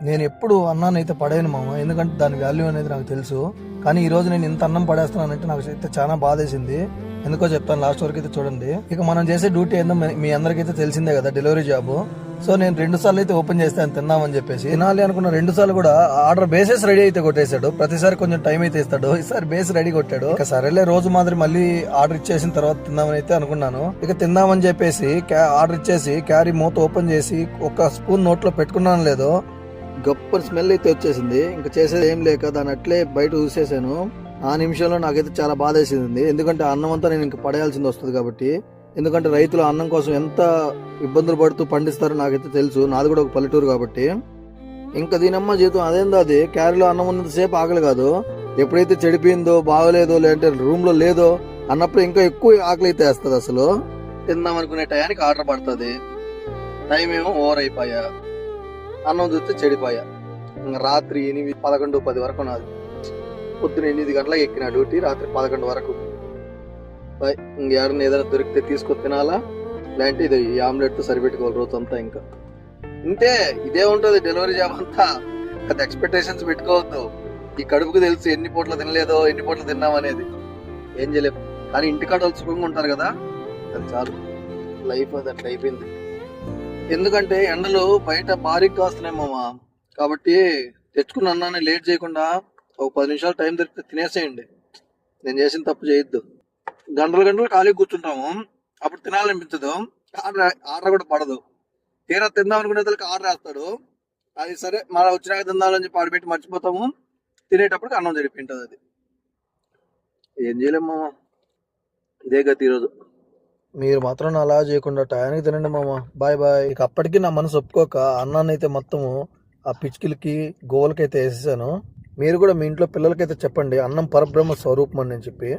నేను ఎప్పుడు అన్నాన్ని అయితే పడేయను మామ, ఎందుకంటే దాని వాల్యూ అనేది నాకు తెలుసు. కానీ ఈ రోజు నేను ఇంత అన్నం పడేస్తున్నానంటే నాకు అయితే చాలా బాధేసింది. ఎందుకో చెప్తాను, లాస్ట్ వరకు అయితే చూడండి. ఇక మనం చేసే డ్యూటీ ఏందో మీ అందరికైతే తెలిసిందే కదా, డెలివరీ జాబ్. సో నేను 2 సార్లు అయితే ఓపెన్ చేస్తాను తిందామని చెప్పేసి. తినాలి అనుకున్న 2 సార్లు కూడా ఆర్డర్ బేసెస్ రెడీ అయితే కొట్టేశాడు. ప్రతిసారి కొంచెం టైం అయితే ఇస్తాడు, ఈసారి బేస్ రెడీ కొట్టాడు. ఇక సరేలే రోజు మాదిరి మళ్ళీ ఆర్డర్ ఇచ్చేసిన తర్వాత తిందామని అయితే అనుకున్నాను. ఇక తిందామని చెప్పేసి ఆర్డర్ ఇచ్చేసి క్యారీ మూత ఓపెన్ చేసి ఒక స్పూన్ నోట్లో పెట్టుకున్నాను లేదో, గొప్ప స్మెల్ అయితే వచ్చేసింది. ఇంకా చేసేది ఏం లేక దాన్ని అట్లే బయట చూసేసాను. ఆ నిమిషంలో నాకైతే చాలా బాధ వేసింది, ఎందుకంటే అన్నం అంతా నేను ఇంకా పడేయాల్సింది వస్తుంది కాబట్టి. ఎందుకంటే రైతులు అన్నం కోసం ఎంత ఇబ్బందులు పడుతూ పండిస్తారో నాకైతే తెలుసు, నాది కూడా ఒక పల్లెటూరు కాబట్టి. ఇంకా దీనమ్మ జీవితం అదేందో, అది క్యారీలో అన్నం ఉన్నంతసేపు ఆకలి కాదు, ఎప్పుడైతే చెడిపోయిందో బాగోలేదో లేదంటే రూమ్ లో లేదో అన్నప్పుడు ఇంకా ఎక్కువ ఆకలి అయితే వేస్తుంది. అసలు తిందాం అనుకునే టయానికి ఆర్డర్ పడుతుంది, టైం ఏమో ఓవర్ అయిపోయా, అన్నం చూస్తే చెడిపోయా. ఇంకా రాత్రి 8, 11, 10 వరకు నాది. పొద్దున 8 గంటలకు ఎక్కిన డ్యూటీ, రాత్రి 11 వరకు. ఇంకేడన్నా ఏదైనా దొరికితే తీసుకొని తినాలా, లేదంటే ఇది ఈ ఆమ్లెట్ సరిపెట్టుకోవాలి రోజంతా. ఇంకా ఇంతే, ఇదే ఉంటుంది డెలివరీ జాబ్ అంతా. అది ఎక్స్పెక్టేషన్స్ పెట్టుకోవద్దు, ఈ కడుపుకు తెలుసు ఎన్ని పూటలు తినలేదో ఎన్ని పూటలు తిన్నామనేది. ఏం చేయలేము, కానీ ఇంటికాడ వాళ్ళు సుఖంగా ఉంటారు కదా, అది చాలు. లైఫ్ అది అట్లా అయిపోయింది. ఎందుకంటే ఎండలు బయట భారీగా కాస్తున్నాయి మామ, కాబట్టి తెచ్చుకున్న అన్నాన్ని లేట్ చేయకుండా ఒక 10 నిమిషాలు టైం దొరికితే తినేసేయండి. నేను చేసిన తప్పు చేయొద్దు. గంటలు ఖాళీ కూర్చుంటాము, అప్పుడు తినాలనిపించదు, ఆర్డర్ కూడా పడదు. తీరా తిందాం అనుకునే ఆర్డర్ వేస్తాడు, అది సరే మళ్ళీ వచ్చినాక తిందామని చెప్పి ఆడబెట్టి మర్చిపోతాము. తినేటప్పటికి అన్నం జరిపింటుంది. అది ఏం చేయలేము మామ, ఇదే గతి ఈరోజు. మీరు మాత్రం అలా చేయకుండా టయానికి తినండి మామ. Bye bye. ఇక అప్పటికి నా మనసు ఒప్పుకోక అన్నాన్ని అయితే మొత్తము ఆ పిచ్చికిలకి గోవులకైతే వేసేసాను. మీరు కూడా మీ ఇంట్లో పిల్లలకైతే చెప్పండి, అన్నం పరబ్రహ్మ స్వరూపం అని చెప్పి.